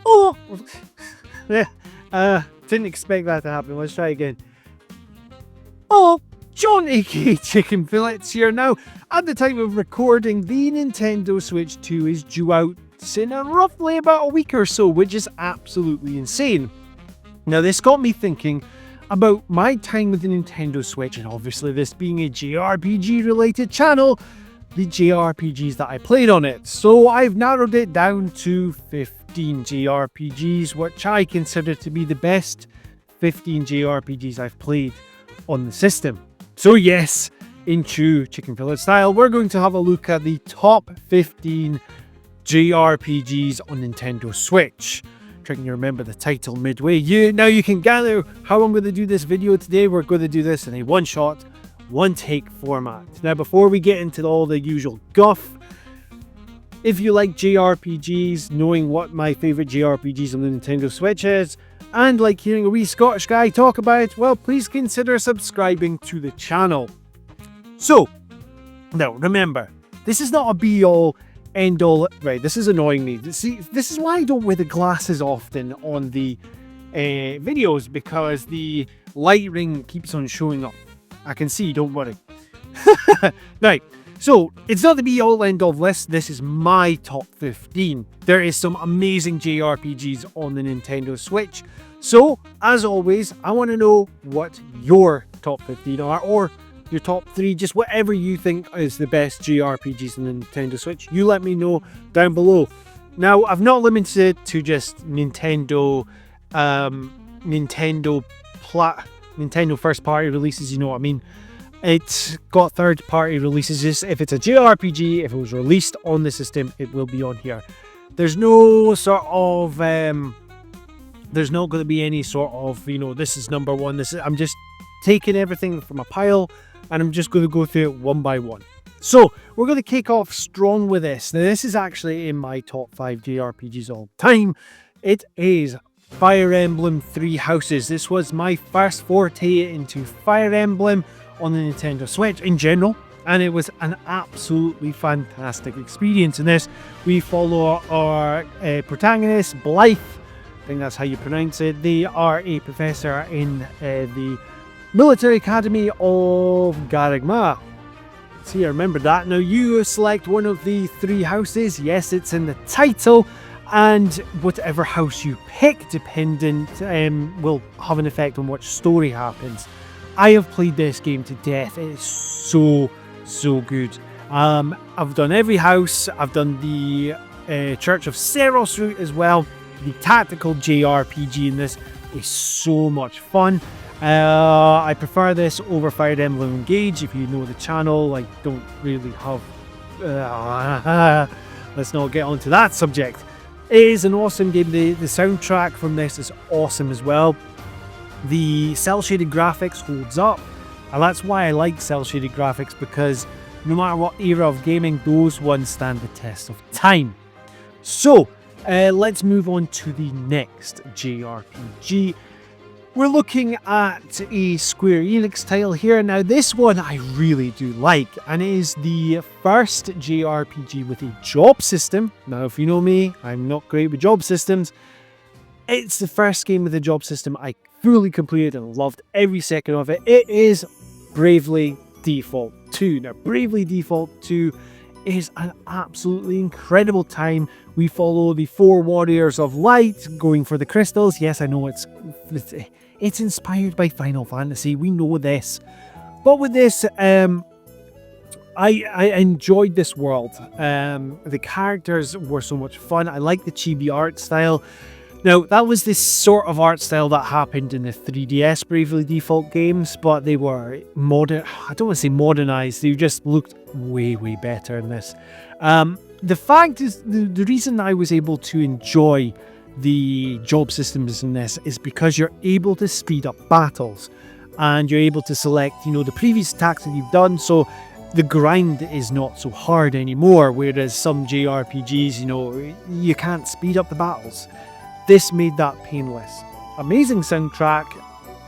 Oh! Yeah, didn't expect that to happen. Let's try again. Oh! John aka Chicken Fillets here now. At the time of recording, the Nintendo Switch 2 is due out in roughly about a week or so, which is absolutely insane. Now this got me thinking about my time with the Nintendo Switch, and obviously this being a JRPG related channel, the JRPGs that I played on it. So I've narrowed it down to 15 JRPGs, which I consider to be the best 15 JRPGs I've played on the system. So yes, in true Chicken Fillet style, we're going to have a look at the top 15 JRPGs on Nintendo Switch. Trying to remember the title midway. Now you can gather how I'm going to do this video today. We're going to do this in a one-shot, one-take format. Now before we get into all the usual guff, if you like JRPGs, knowing what my favourite JRPGs on the Nintendo Switch is, and like hearing a wee Scottish guy talk about it, well, please consider subscribing to the channel. So, now remember, this is not a be-all, end-all. Right, this is annoying me. See, this is why I don't wear the glasses often on the videos, because the light ring keeps on showing up. I can see, don't worry. Right, so it's not the be-all, end-all list. This is my top 15. There is some amazing JRPGs on the Nintendo Switch. So, as always, I want to know what your top 15 are, or your top 3, just whatever you think is the best JRPGs on the Nintendo Switch. You let me know down below. Now, I've not limited it to just Nintendo first party releases, you know what I mean. It's got third party releases. Just if it's a JRPG, if it was released on the system, it will be on here. There's no sort of there's not going to be any sort of, you know, this is number one. I'm just taking everything from a pile and I'm just going to go through it one by one. So we're going to kick off strong with this. Now this is actually in my top 5 JRPGs all time. It is Fire Emblem Three Houses. This was my first forte into Fire Emblem on the Nintendo Switch in general, and it was an absolutely fantastic experience. In this, we follow our protagonist, Blythe. I think that's how you pronounce it. They are a professor in the Military Academy of Garigma. See, I remember that. Now you select one of the 3 houses. Yes, it's in the title, and whatever house you pick dependent will have an effect on what story happens. I have played this game to death. It is so good. I've done every house. I've done the Church of Seros route as well. The tactical JRPG in this is so much fun. I prefer this over Fire Emblem Engage. If you know the channel, I don't really have... let's not get onto that subject. It is an awesome game. The soundtrack from this is awesome as well. The cel-shaded graphics holds up, and that's why I like cel-shaded graphics, because no matter what era of gaming, those ones stand the test of time. So, let's move on to the next JRPG. We're looking at a Square Enix title here. Now this one I really do like, and it is the first JRPG with a job system. Now if you know me, I'm not great with job systems. It's the first game with a job system I fully completed and loved every second of it. It is Bravely Default 2. Now Bravely Default 2 is an absolutely incredible time. We follow the 4 warriors of light going for the crystals. Yes, I know it's inspired by Final Fantasy. We know this. But with this, I enjoyed this world. The characters were so much fun. I like the chibi art style. Now, that was this sort of art style that happened in the 3DS Bravely Default games, but they were modern. I don't want to say modernized. They just looked way better in this. The fact is, the reason I was able to enjoy the job systems in this is because you're able to speed up battles, and you're able to select, you know, the previous attacks that you've done. So the grind is not so hard anymore. Whereas some JRPGs, you know, you can't speed up the battles. This made that painless. Amazing soundtrack,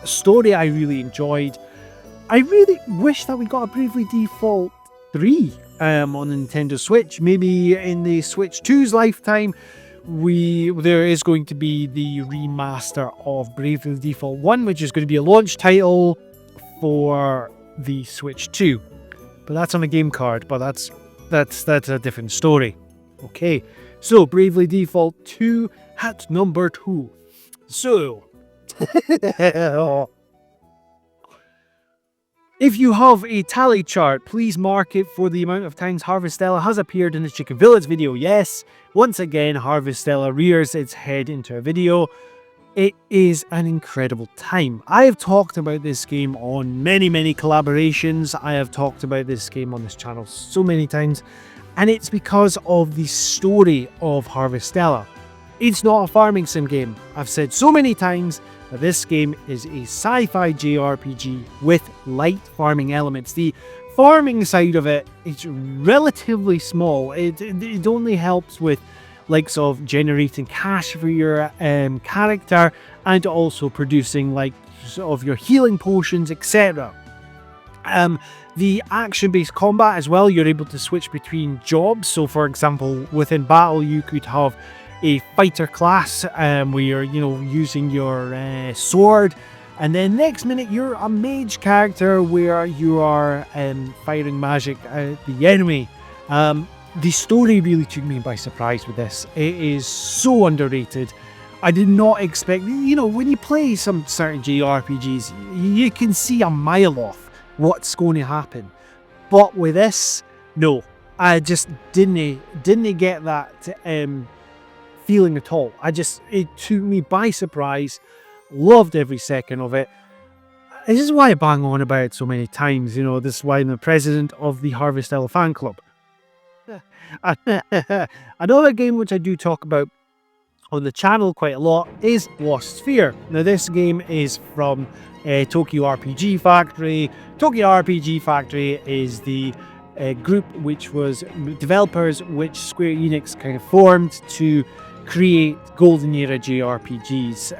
a story I really enjoyed. I really wish that we got a Bravely Default 3 on the Nintendo Switch. Maybe in the Switch 2's lifetime, there is going to be the remaster of Bravely Default 1, which is going to be a launch title for the Switch 2. But that's on a game card, but that's a different story. Okay, so Bravely Default 2 at number 2. So, if you have a tally chart, please mark it for the amount of times Harvestella has appeared in the Chicken Village video. Yes, once again, Harvestella rears its head into a video. It is an incredible time. I have talked about this game on many collaborations. I have talked about this game on this channel so many times, and it's because of the story of Harvestella. It's not a farming sim game. I've said so many times that this game is a sci-fi JRPG with light farming elements. The farming side of it is relatively small. It only helps with likes of generating cash for your character and also producing like sort of your healing potions, etc. The action-based combat as well, you're able to switch between jobs. So for example, within battle you could have a fighter class where you're using your sword, and then next minute you're a mage character where you are firing magic at the enemy. The story really took me by surprise with this. It is so underrated. I did not expect, when you play some certain JRPGs, you can see a mile off what's going to happen. But with this, no, I just didn't get that feeling at all. It took me by surprise. Loved every second of it. This is why I bang on about it so many times. This is why I'm the president of the Harvestella fan club. Another game which I do talk about on the channel quite a lot is Lost Sphear. Now this game is from Tokyo RPG Factory. Tokyo RPG Factory is the group which was developers which Square Enix kind of formed to create golden era JRPGs,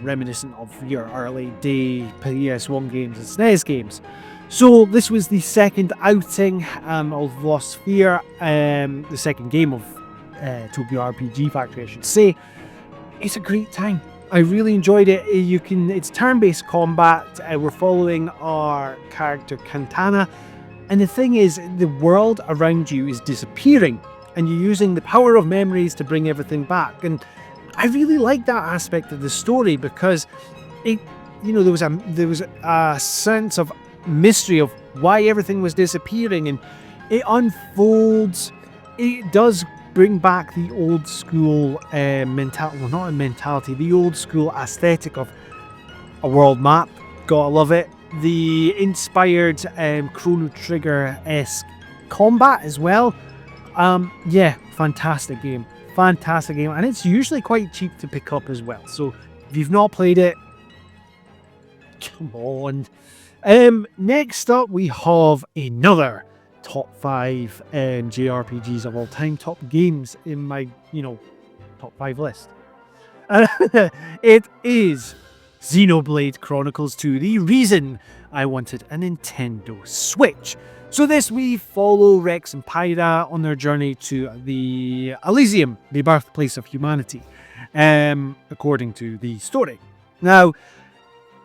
reminiscent of your early day PS1 games and SNES games. So this was the second outing of Lost Sphear, the second game of Tokyo RPG Factory, I should say. It's a great time. I really enjoyed it. It's turn-based combat. We're following our character Kantana, and the thing is, the world around you is disappearing, and you're using the power of memories to bring everything back. And I really like that aspect of the story because there was a sense of mystery of why everything was disappearing, and it unfolds. It does bring back the old school mentality, the old school aesthetic of a world map. Gotta love it. The inspired Chrono Trigger-esque combat as well. Fantastic game, and it's usually quite cheap to pick up as well. So if you've not played it, come on. Next up, we have another top 5 JRPGs of all time, top games in my, top 5 list. It is Xenoblade Chronicles 2, the reason I wanted a Nintendo Switch. So this, we follow Rex and Pyra on their journey to the Elysium, the birthplace of humanity, according to the story. Now,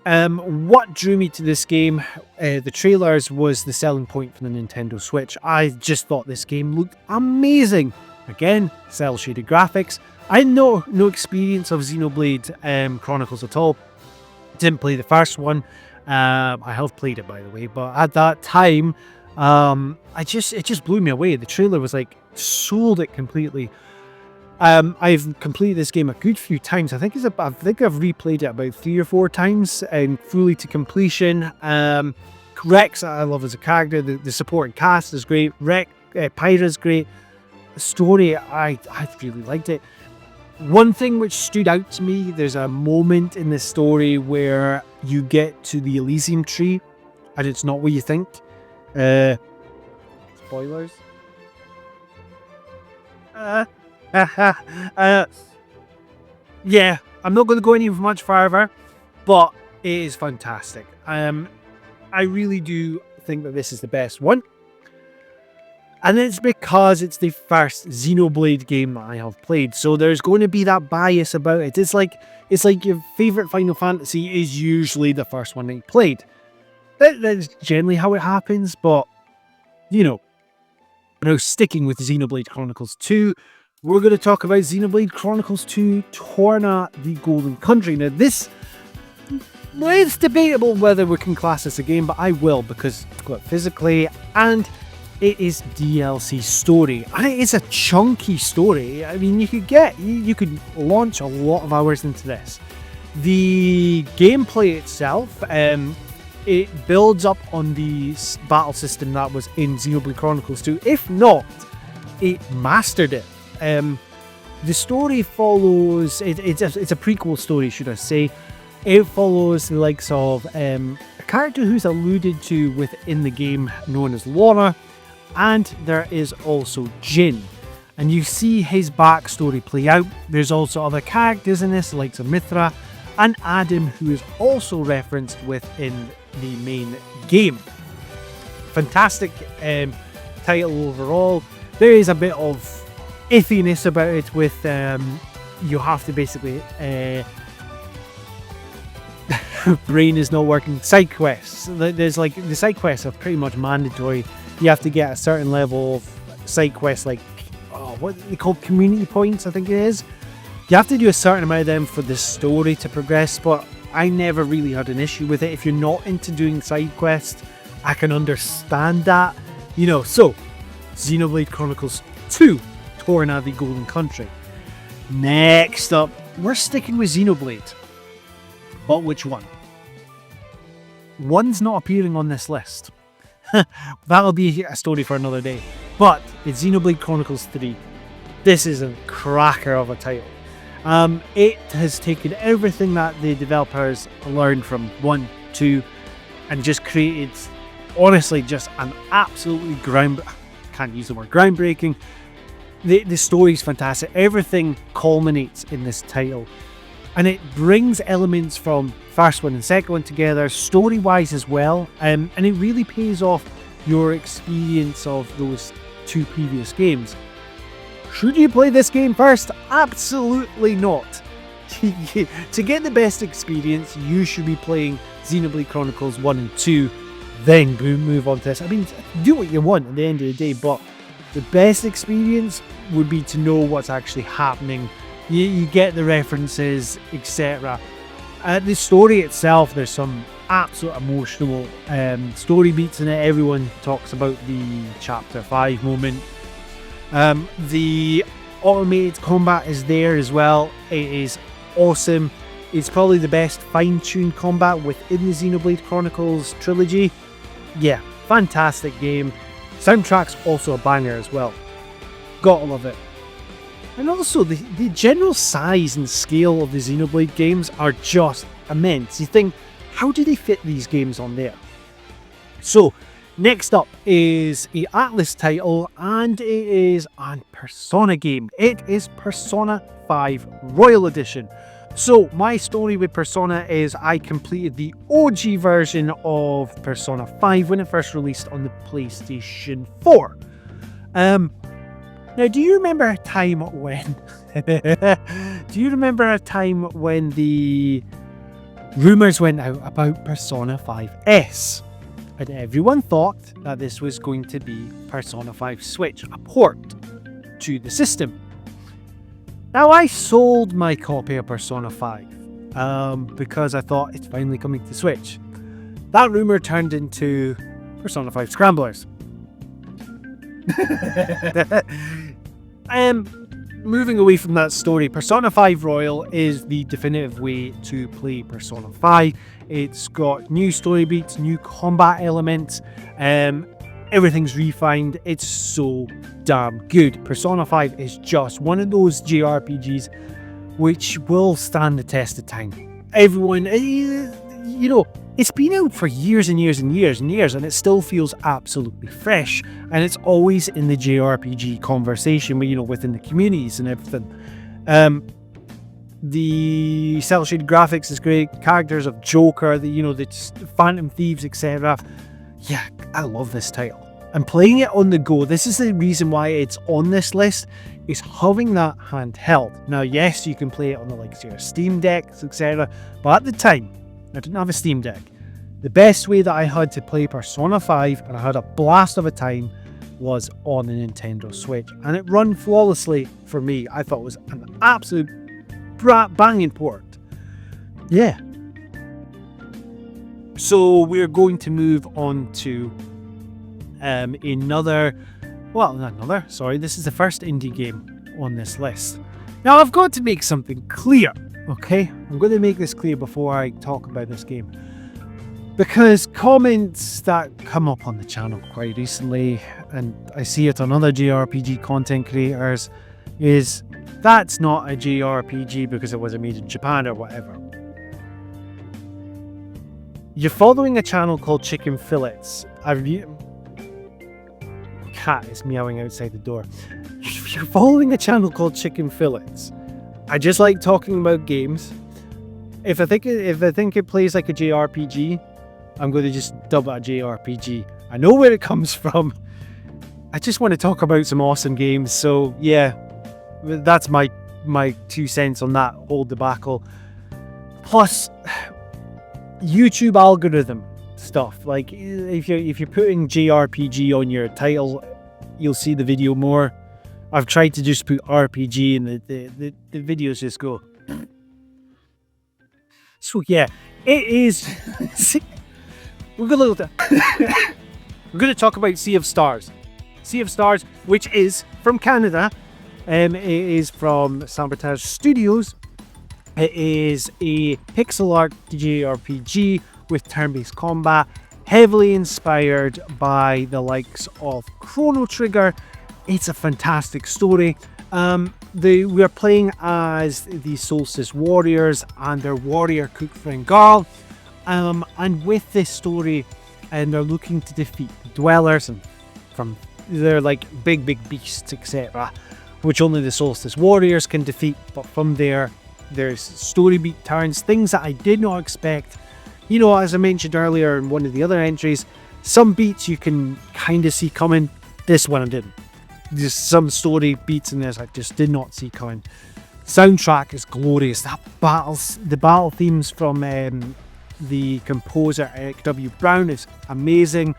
what drew me to this game, the trailers was the selling point for the Nintendo Switch. I just thought this game looked amazing. Again, cel-shaded graphics. I had no experience of Xenoblade Chronicles at all. Didn't play the first one. I have played it, by the way, but at that time, it just blew me away. The trailer was like, sold it completely. I've completed this game a good few times. I think I've replayed it about 3 or 4 times and fully to completion. Rex, I love as a character. The supporting cast is great. Pyra's great. The story, I really liked it. One thing which stood out to me, there's a moment in the story where you get to the Elysium tree, and it's not what you think. Spoilers. Yeah, I'm not going to go any much further, but it is fantastic. I really do think that this is the best one. And it's because it's the first Xenoblade game that I have played. So there's going to be that bias about it. It's like your favourite Final Fantasy is usually the first one that you played. That's generally how it happens, but, now sticking with Xenoblade Chronicles 2, we're going to talk about Xenoblade Chronicles 2 Torna, the Golden Country. Now it's debatable whether we can class this a game, but I will because I've got it physically, and it is DLC story, and it is a chunky story. I mean, you could launch a lot of hours into this. The gameplay itself, it builds up on the battle system that was in Xenoblade Chronicles 2. If not, it mastered it. The story follows, it's a prequel story, should I say. It follows the likes of a character who's alluded to within the game known as Laura, and there is also Jin. And you see his backstory play out. There's also other characters in this, the likes of Mithra and Adam, who is also referenced within the main game. Fantastic title overall. There is a bit of iffiness about it with you have to basically brain is not working. Side quests. There's like the side quests are pretty much mandatory. You have to get a certain level of side quests, like what they call community points, I think it is. You have to do a certain amount of them for the story to progress, but I never really had an issue with it. If you're not into doing side quests, I can understand that. So Xenoblade Chronicles 2 Torna, the Golden Country. Next up, we're sticking with Xenoblade. But which one? One's not appearing on this list. That'll be a story for another day. But it's Xenoblade Chronicles 3. This is a cracker of a title. It has taken everything that the developers learned from 1, 2, and just created, honestly, just an absolutely groundbreaking. The story's fantastic. Everything culminates in this title. And it brings elements from first one and second one together, story-wise as well, and it really pays off your experience of those two previous games. Should you play this game first? Absolutely not. To get the best experience, you should be playing Xenoblade Chronicles 1 and 2, then move on to this. I mean, do what you want at the end of the day, but the best experience would be to know what's actually happening. You get the references, etc. The story itself, there's some absolute emotional story beats in it. Everyone talks about the Chapter 5 moment. The automated combat is there as well. It is awesome. It's probably the best fine-tuned combat within the Xenoblade Chronicles trilogy. Yeah, fantastic game. Soundtrack's also a banger as well. Gotta love it. And also, the general size and scale of the Xenoblade games are just immense. You think, how do they fit these games on there? So, next up is a Atlas title, and it is a Persona game. It is Persona 5 Royal Edition. So, my story with Persona is I completed the OG version of Persona 5 when it first released on the PlayStation 4. Now, do you remember a time when... the rumours went out about Persona 5S? And everyone thought that this was going to be Persona 5 Switch, a port to the system. Now, I sold my copy of Persona 5 because I thought it's finally coming to Switch. That rumour turned into Persona 5 Scramblers. Moving away from that story, Persona 5 Royal is the definitive way to play Persona 5. It's got new story beats, new combat elements, everything's refined. It's so damn good. Persona 5 is just one of those JRPGs which will stand the test of time. Everyone, it's been out for years and years and years and years, and it still feels absolutely fresh. And it's always in the JRPG conversation, within the communities and everything. The cel-shaded graphics is great. Characters of Joker, the Phantom Thieves, etc. Yeah, I love this title. and playing it on the go. This is the reason why it's on this list, is having that handheld. Now, yes, you can play it on the likes of your Steam Decks, etc. But at the time, I didn't have a Steam Deck. The best way that I had to play Persona 5, and I had a blast of a time, was on the Nintendo Switch. And it run flawlessly for me. I thought it was an absolute banging port. Yeah. So we're going to move on to this is the first indie game on this list. Now, I've got to make something clear, okay? I'm going to make this clear before I talk about this game. Because comments that come up on the channel quite recently, and I see it on other JRPG content creators, is that's not a JRPG because it wasn't made in Japan or whatever. You're following a channel called Chicken Fillets. Cat is meowing outside the door. You're following a channel called Chicken Fillets. I just like talking about games. If I think it plays like a JRPG, I'm going to just dub it a JRPG. I know where it comes from. I just want to talk about some awesome games. So yeah, that's my 2 cents on that whole debacle. Plus, YouTube algorithm stuff. Like if you're putting JRPG on your title, you'll see the video more. I've tried to just put RPG and the videos just go. So yeah, it is. We're going to talk about Sea of Stars. Sea of Stars, which is from Canada. It is from Sabotage Studios. It is a pixel art JRPG with turn-based combat, heavily inspired by the likes of Chrono Trigger. It's a fantastic story. We are playing as the Solstice Warriors and their warrior cook friend Garl. And with this story, and they're looking to defeat the Dwellers, and they're like big beasts, etc., which only the Solstice Warriors can defeat. But from there's story beat turns, things that I did not expect. You know, as I mentioned earlier in one of the other entries, some beats you can kind of see coming. This one I didn't. There's some story beats in this I just did not see coming. Soundtrack is glorious. The battle themes from the composer Eric W. Brown is amazing.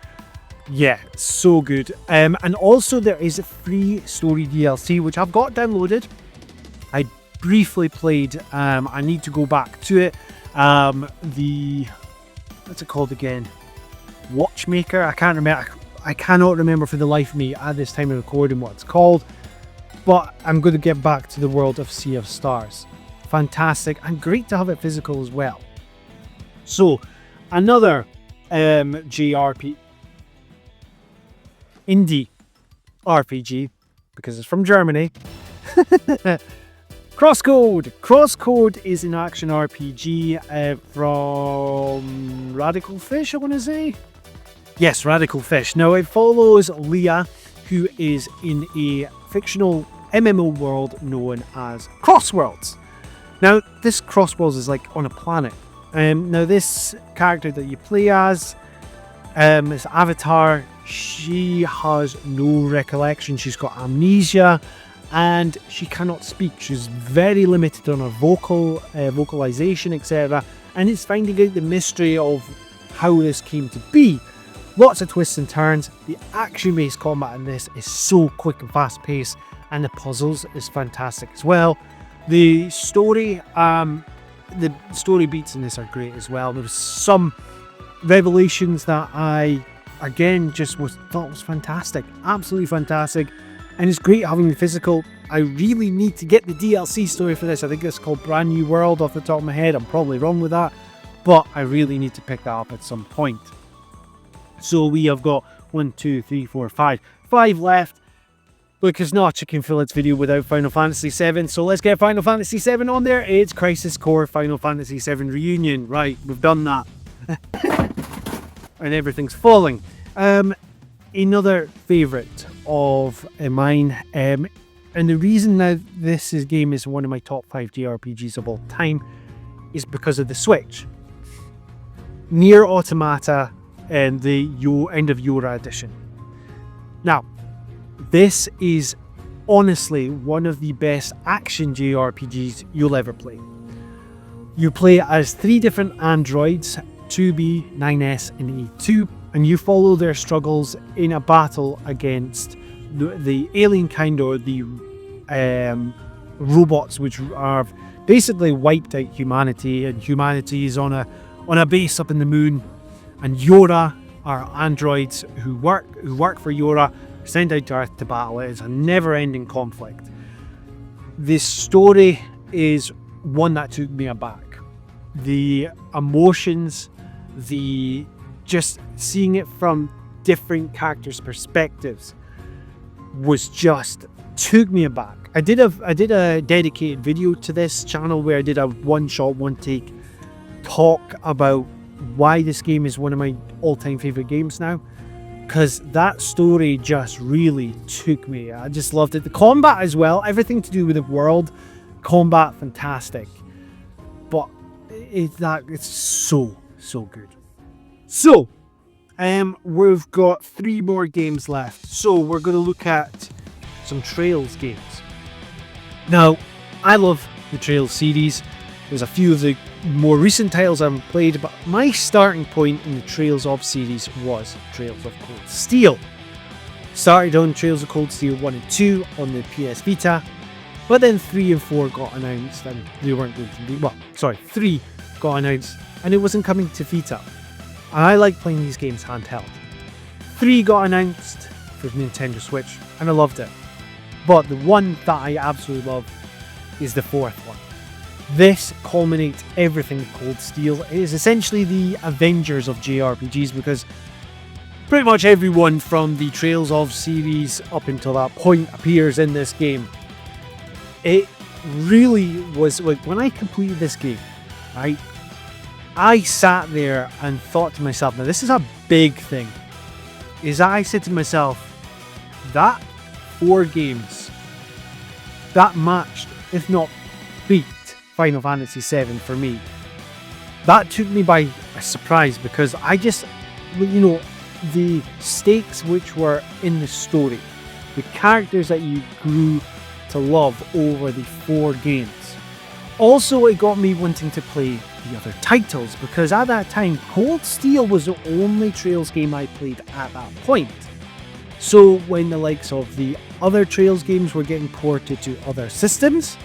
Yeah, so good. And also there is a free story DLC which I've got downloaded. I briefly played. I need to go back to it. What's it called again? Watchmaker. I cannot remember for the life of me at this time of recording what it's called. But I'm going to get back to the world of Sea of Stars. Fantastic and great to have it physical as well. So, another JRPG indie RPG, because it's from Germany. Crosscode. Crosscode is an action RPG from Radical Fish, I want to say. Yes, Radical Fish. Now, it follows Leah, who is in a fictional MMO world known as Crossworlds. Now, this Crossworlds is like on a planet. Now, this character that you play as, this avatar, she has no recollection. She's got amnesia and she cannot speak. She's very limited on her vocalization, etc. And it's finding out the mystery of how this came to be. Lots of twists and turns. The action-based combat in this is so quick and fast-paced, and the puzzles is fantastic as well. The story beats in this are great as well. There was some revelations that I, again, thought was fantastic. Absolutely fantastic. And it's great having the physical. I really need to get the DLC story for this. I think it's called Brand New World off the top of my head. I'm probably wrong with that. But I really need to pick that up at some point. So we have got 5 left. Look, it's not a Chicken Fillets video without Final Fantasy VII, so let's get Final Fantasy VII on there. It's Crisis Core Final Fantasy VII Reunion. Right, we've done that. And everything's falling. Another favourite of mine, and the reason now this game is one of my top 5 JRPGs of all time is because of the Switch. Nier Automata and the End of Yora edition. Now, this is honestly one of the best action JRPGs you'll ever play. You play as 3 different androids, 2B, 9S and E2, and you follow their struggles in a battle against the alien kind, or the robots, which are basically wiped out humanity, and humanity is on a base up in the moon, and Yora are androids who work for Yora, sent out to Earth to battle. It is a never-ending conflict. This story is one that took me aback. The emotions, the just seeing it from different characters' perspectives was just took me aback. I did a dedicated video to this channel where I did a one-shot, one-take talk about why this game is one of my all-time favorite games now, because that story just really took me. I just loved it. The combat as well, everything to do with the world, combat fantastic, but it's so good. So we've got 3 more games left, so we're going to look at some Trails games. Now, I love the Trails series. There's a few of the more recent titles I've played, but my starting point in the Trails of series was Trails of Cold Steel. Started on Trails of Cold Steel 1 and 2 on the PS Vita, but then 3 and 4 got announced and they weren't going to be, 3 got announced and it wasn't coming to Vita. And I like playing these games handheld. 3 got announced for Nintendo Switch and I loved it. But the one that I absolutely love is the 4th one. This culminates everything with Cold Steel. It is essentially the Avengers of JRPGs, because pretty much everyone from the Trails of series up until that point appears in this game. It really was like, when I completed this game, right, I sat there and thought to myself, now this is a big thing, is I said to myself, that 4 games that matched, if not beat, Final Fantasy VII for me. That took me by a surprise, because I just, the stakes which were in the story, the characters that you grew to love over the 4 games. Also, it got me wanting to play the other titles, because at that time, Cold Steel was the only Trails game I played at that point. So when the likes of the other Trails games were getting ported to other systems,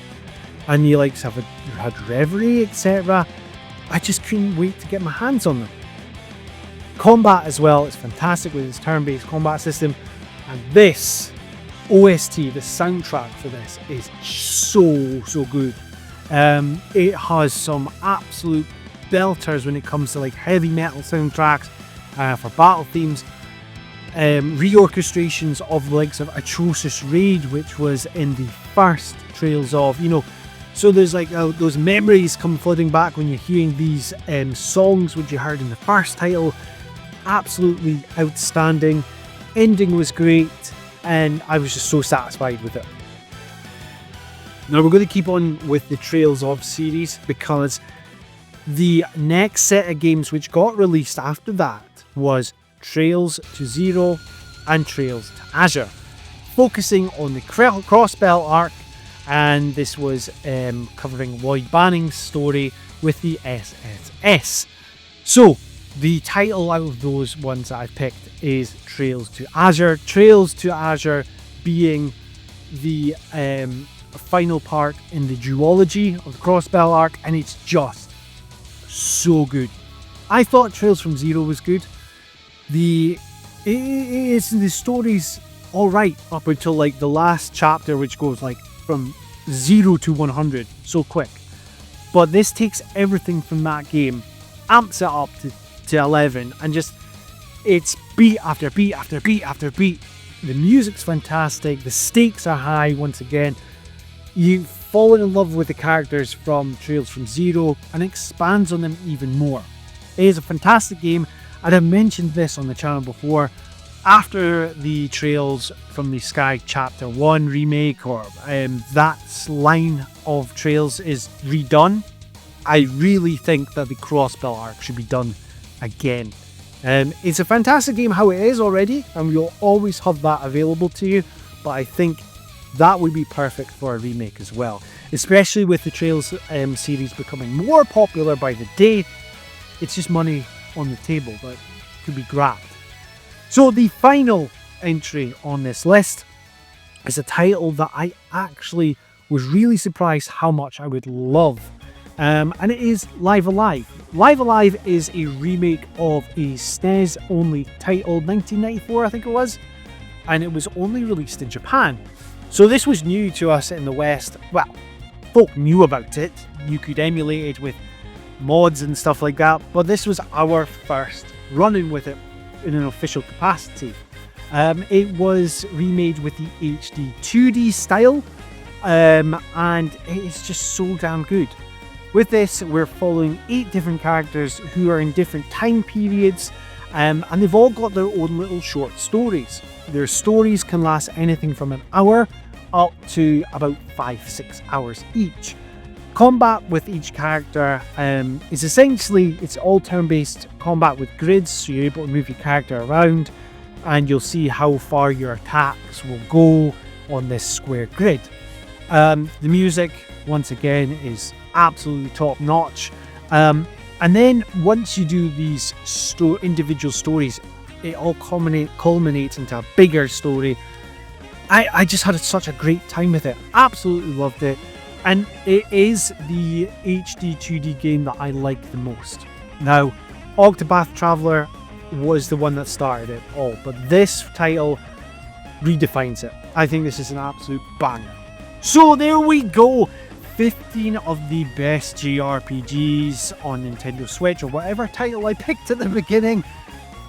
and the likes of had Reverie, etc., I just couldn't wait to get my hands on them. Combat as well is fantastic with its turn-based combat system, and this OST, the soundtrack for this, is so good. It has some absolute belters when it comes to like heavy metal soundtracks for battle themes. Reorchestrations of the likes of Atrocious Raid, which was in the first Trails of, so there's like those memories come flooding back when you're hearing these songs which you heard in the first title. Absolutely outstanding. Ending was great, and I was just so satisfied with it. Now we're going to keep on with the Trails of series, because the next set of games which got released after that was Trails to Zero and Trails to Azure, focusing on the Crossbell arc, and this was covering Lloyd Banning's story with the SSS. So the title out of those ones that I've picked is Trails to Azure. Trails to Azure being the final part in the duology of the Crossbell arc, and it's just so good. I thought Trails from Zero was good. The story's alright up until like the last chapter, which goes like from 0 to 100 so quick. But this takes everything from that game, amps it up to 11, and just, it's beat after beat after beat after beat. The music's fantastic, the stakes are high once again. You fall in love with the characters from Trails from Zero and expands on them even more. It is a fantastic game, and I've mentioned this on the channel before. After the Trails from the Sky Chapter 1 remake, or that line of Trails is redone, I really think that the Crossbell arc should be done again. It's a fantastic game how it is already, and we'll always have that available to you, but I think that would be perfect for a remake as well, especially with the Trails series becoming more popular by the day. It's just money on the table that could be grabbed. So the final entry on this list is a title that I actually was really surprised how much I would love, and it is Live Alive. Live Alive is a remake of a SNES only title, 1994 I think it was, and it was only released in Japan. So this was new to us in the West. Well, folk knew about it. You could emulate it with mods and stuff like that, but this was our first run-in with it in an official capacity. It was remade with the HD 2D style, and it is just so damn good. With this, we're following 8 different characters who are in different time periods, and they've all got their own little short stories. Their stories can last anything from an hour up to about 5-6 hours each. Combat with each character is essentially, it's all turn-based combat with grids, so you're able to move your character around, and you'll see how far your attacks will go on this square grid. The music, once again, is absolutely top notch, and then once you do these individual stories, it all culminates into a bigger story. I just had such a great time with it, absolutely loved it, and it is the HD 2D game that I like the most. Now, Octopath Traveler was the one that started it all, but this title redefines it. I think this is an absolute banger. So there we go, 15 of the best JRPGs on Nintendo Switch, or whatever title I picked at the beginning.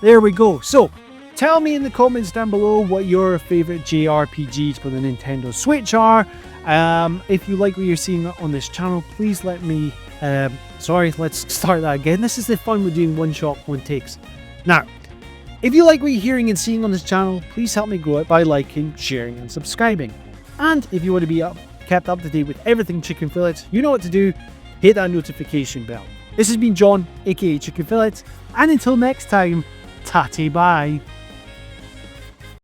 There we go. So tell me in the comments down below what your favourite JRPGs for the Nintendo Switch are. If you like what you're seeing on this channel, please let me... let's start that again. This is the fun with doing one shot, one takes. Now, if you like what you're hearing and seeing on this channel, please help me grow it by liking, sharing and subscribing. And if you want to be kept up to date with everything Chicken Fillet, you know what to do. Hit that notification bell. This has been John, aka Chicken Fillet, and until next time, tatty bye.